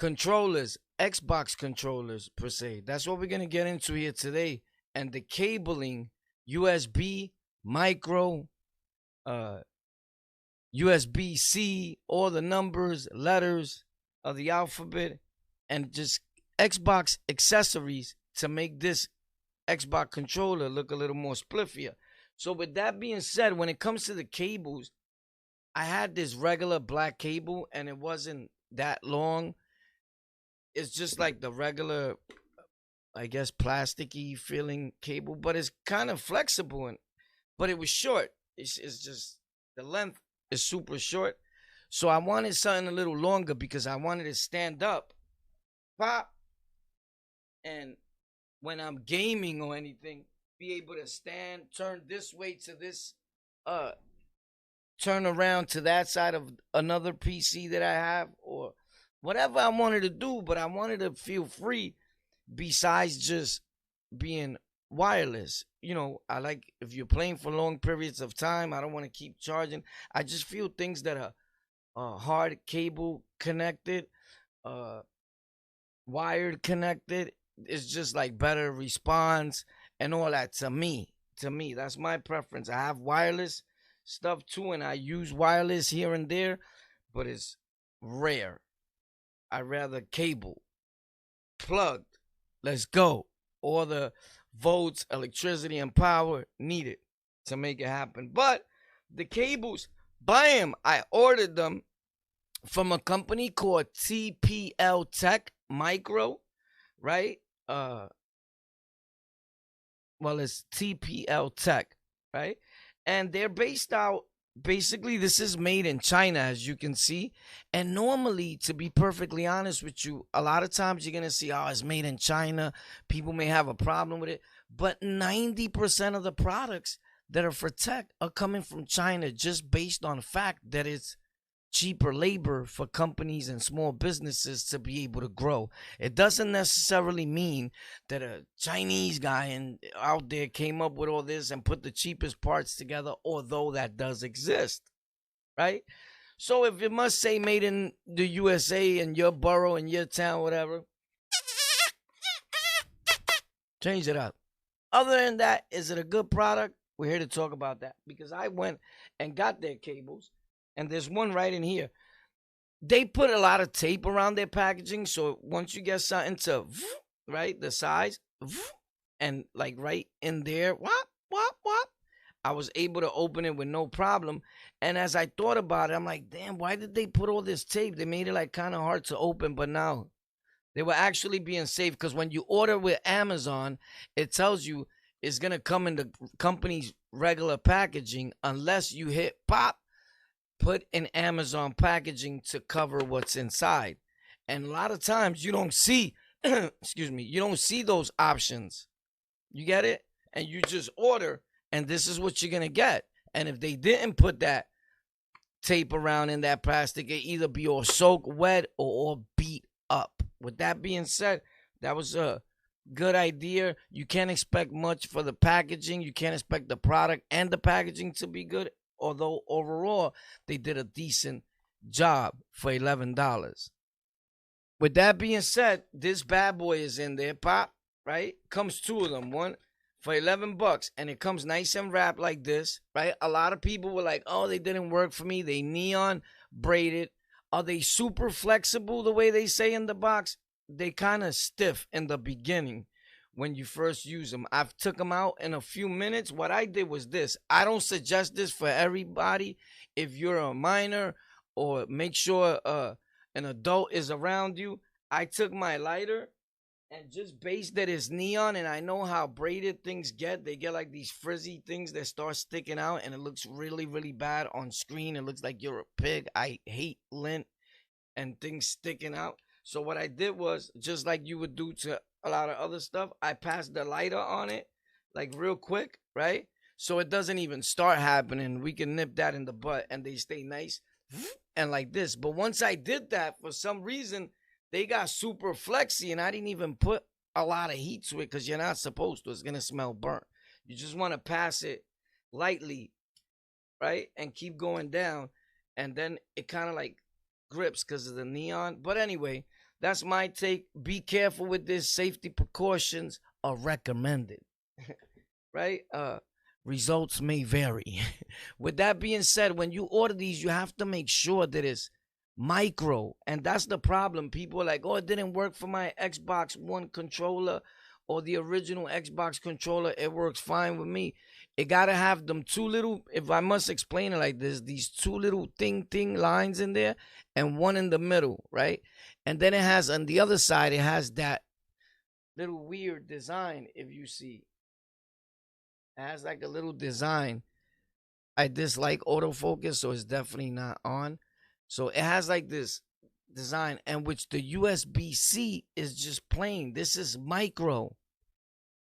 controllers, Xbox controllers per se. That's what we're gonna get into here today. And the cabling, USB, micro, uh, USB-C, all the numbers, letters of the alphabet, and just Xbox accessories to make this Xbox controller look a little more spliffier. So with that being said, when it comes to the cables, I had this regular black cable and it wasn't that long. It's just like the regular, I guess, plasticky feeling cable, but it's kind of flexible, but it was short. It's just the length is super short. So I wanted something a little longer because I wanted to stand up, pop, and when I'm gaming or anything, be able to stand, turn this way to this, turn around to that side of another PC that I have, or whatever I wanted to do, but I wanted to feel free besides just being wireless. You know, I like if you're playing for long periods of time, I don't want to keep charging. I just feel things that are hard cable connected, wired connected, it's just like better response and all that to me. That's my preference. I have wireless stuff too, and I use wireless here and there, but it's rare. I rather cable, plugged, let's go. All the volts, electricity, and power needed to make it happen. But the cables, buy them. I ordered them from a company called TPLTECH Micro, right? Well, it's TPLTECH, right? And they're based out, basically, this is made in China, as you can see. And normally, to be perfectly honest with you, a lot of times you're going to see, oh, it's made in China. People may have a problem with it. But 90% of the products that are for tech are coming from China just based on the fact that it's cheaper labor for companies and small businesses to be able to grow. It doesn't necessarily mean that a Chinese guy out there came up with all this and put the cheapest parts together, although that does exist, right? So if it must say made in the USA in your borough, in your town, whatever, change it up. Other than that, is it a good product? We're here to talk about that because I went and got their cables. And there's one right in here. They put a lot of tape around their packaging. So once you get something to, right, the size, and like right in there, whop, whop, whop, I was able to open it with no problem. And as I thought about it, I'm like, damn, why did they put all this tape? They made it like kind of hard to open, but now they were actually being safe because when you order with Amazon, it tells you it's going to come in the company's regular packaging unless you hit pop, put in Amazon packaging to cover what's inside. And a lot of times you don't see, excuse me, you don't see those options. You get it? And you just order, and this is what you're going to get. And if they didn't put that tape around in that plastic, it either be all soaked wet or all beat up. With that being said, that was a good idea. You can't expect much for the packaging. You can't expect the product and the packaging to be good. Although overall, they did a decent job for $11. With that being said, this bad boy is in there, pop, right? Comes two of them, one for $11, and it comes nice and wrapped like this, right? A lot of people were like, oh, they didn't work for me. They neon braided. Are they super flexible the way they say in the box? They kind of stiff in the beginning. When you first use them, I've took them out in a few minutes. What I did was this. I don't suggest this for everybody. If you're a minor or make sure an adult is around you, I took my lighter and just based that it's neon, and I know how braided things get. They get like these frizzy things that start sticking out, and it looks really, really bad on screen. It looks like you're a pig. I hate lint and things sticking out. So what I did was, just like you would do to a lot of other stuff, I passed the lighter on it, like real quick, right? So it doesn't even start happening. We can nip that in the butt and they stay nice and like this. But once I did that, for some reason, they got super flexy and I didn't even put a lot of heat to it because you're not supposed to. It's going to smell burnt. You just want to pass it lightly, right? And keep going down. And then it kind of like grips because of the neon. But anyway, That's my take. Be careful with this. Safety precautions are recommended. Right? Results may vary. With that being said, when you order these, you have to make sure that it's micro. And that's the problem. People are like, oh, it didn't work for my Xbox One controller or the original Xbox controller. It works fine with me. It got to have them two little, if I must explain it like this, these two little thing lines in there and one in the middle, right? And then it has, on the other side, it has that little weird design, if you see. It has like a little design. I dislike autofocus, so it's definitely not on. So it has like this design, and which the USB-C is just plain. This is micro.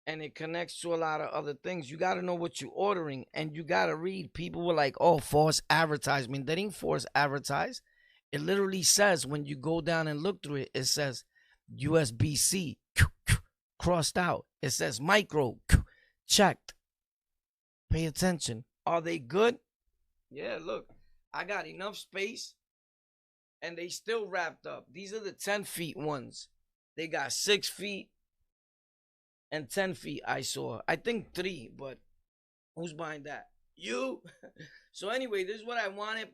And it connects to a lot of other things. You got to know what you're ordering, and you got to read. People were like, oh, false advertisement. That ain't false advertise. It literally says, when you go down and look through it, it says USB-C crossed out. It says micro checked. Pay attention. Are they good? Yeah, look. I got enough space, and they still wrapped up. These are the 10 feet ones. They got 6 feet and 10 feet I saw. I think 3, but who's buying that? You? So anyway, this is what I wanted.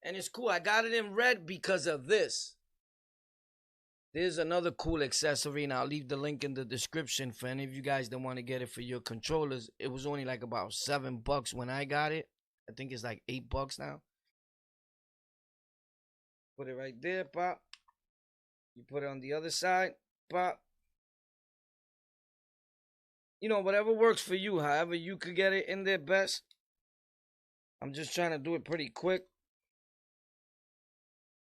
And it's cool. I got it in red because of this. There's another cool accessory, and I'll leave the link in the description for any of you guys that want to get it for your controllers. It was only like about $7 when I got it. I think it's like $8 now. Put it right there, pop. You put it on the other side, pop. You know, whatever works for you, however you could get it in there best. I'm just trying to do it pretty quick.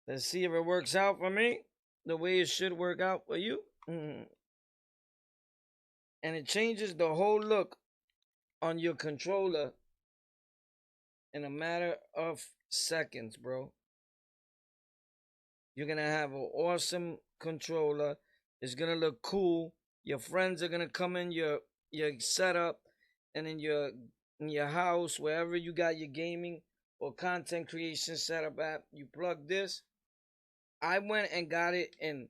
Let's see if it works out for me the way it should work out for you. And it changes the whole look on your controller in a matter of seconds, bro. You're going to have an awesome controller. It's going to look cool. Your friends are going to come in your setup and in your house, wherever you got your gaming or content creation setup at. You plug this. I went and got it in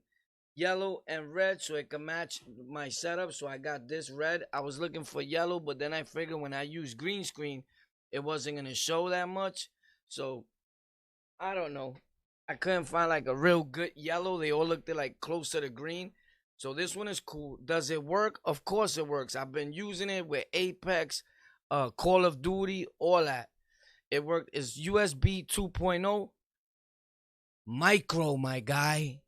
yellow and red so it can match my setup. So I got this red. I was looking for yellow, but then I figured when I used green screen, it wasn't going to show that much. So I don't know. I couldn't find like a real good yellow. They all looked like closer to green. So this one is cool. Does it work? Of course it works. I've been using it with Apex, Call of Duty, all that. It worked. It's USB 2.0. Micro, my guy.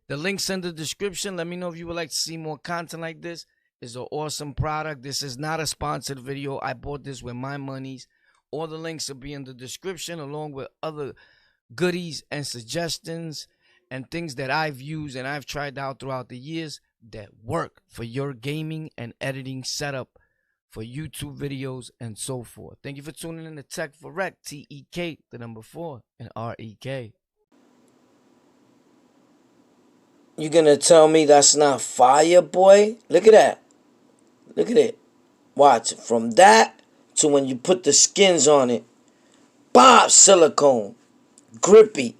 The link's in the description. Let me know if you would like to see more content like this. It's an awesome product. This is not a sponsored video. I bought this with my monies. All the links will be in the description along with other goodies and suggestions and things that I've used and I've tried out throughout the years that work for your gaming and editing setup for YouTube videos and so forth. Thank you for tuning in to Tech for Rec, TEK, the number 4, and REK. You gonna tell me that's not fire, boy? Look at that. Look at it. Watch. From that to when you put the skins on it. Bob, silicone. Grippy.